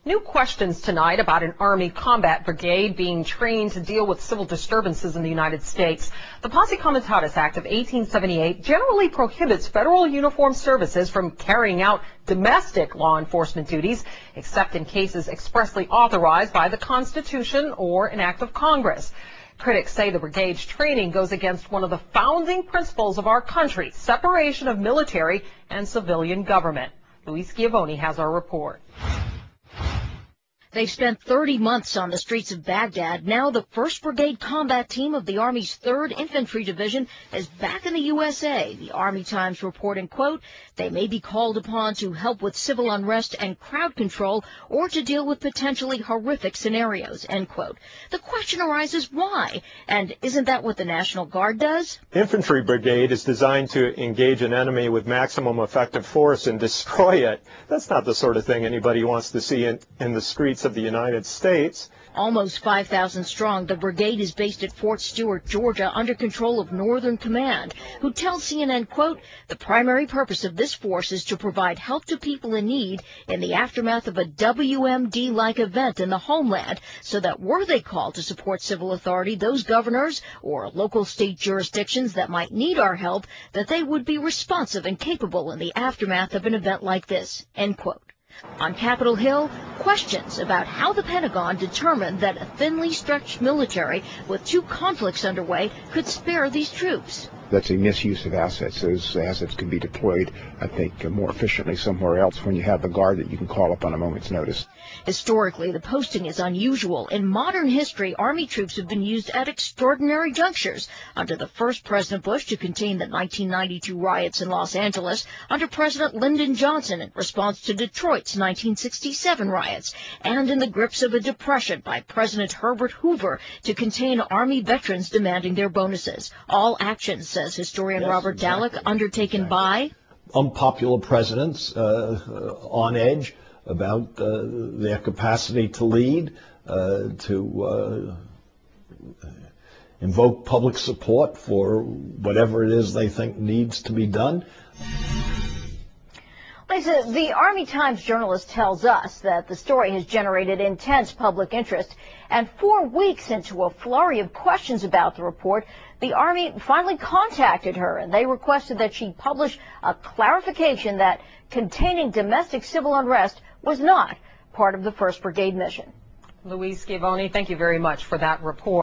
New questions tonight about an Army combat brigade being trained to deal with civil disturbances in the United States. The Posse Comitatus Act of 1878 generally prohibits federal uniformed services from carrying out domestic law enforcement duties, except in cases expressly authorized by the Constitution or an act of Congress. Critics say the brigade's training goes against one of the founding principles of our country, separation of military and civilian government. Luis Schiavone has our report. They've spent 30 months on the streets of Baghdad. Now the 1st Brigade Combat Team of the Army's 3rd Infantry Division is back in the USA. The Army Times reporting, quote, they may be called upon to help with civil unrest and crowd control or to deal with potentially horrific scenarios, end quote. The question arises why? And isn't that what the National Guard does? Infantry Brigade is designed to engage an enemy with maximum effective force and destroy it. That's not the sort of thing anybody wants to see in the streets of the United States. Almost 5,000 strong, the brigade is based at Fort Stewart, Georgia, under control of Northern Command, who tells CNN, quote, the primary purpose of this force is to provide help to people in need in the aftermath of a WMD-like event in the homeland, so that were they called to support civil authority, those governors or local state jurisdictions that might need our help, that they would be responsive and capable in the aftermath of an event like this, end quote. On Capitol Hill, questions about how the Pentagon determined that a thinly stretched military with 2 conflicts underway could spare these troops. That's a misuse of assets. Those assets can be deployed, I think, more efficiently somewhere else when you have the Guard that you can call up on a moment's notice. Historically, the posting is unusual. In modern history, Army troops have been used at extraordinary junctures. Under the first President Bush to contain the 1992 riots in Los Angeles, under President Lyndon Johnson in response to Detroit's 1967 riots, and in the grips of a depression by President Herbert Hoover to contain Army veterans demanding their bonuses. All actions, says historian Robert Dallek, undertaken by unpopular presidents on edge about their capacity to lead, to invoke public support for whatever it is they think needs to be done. Lisa, the Army Times journalist tells us that the story has generated intense public interest, and 4 weeks into a flurry of questions about the report, the Army finally contacted her, and they requested that she publish a clarification that containing domestic civil unrest was not part of the 1st Brigade mission. Luis Schiavone, thank you very much for that report.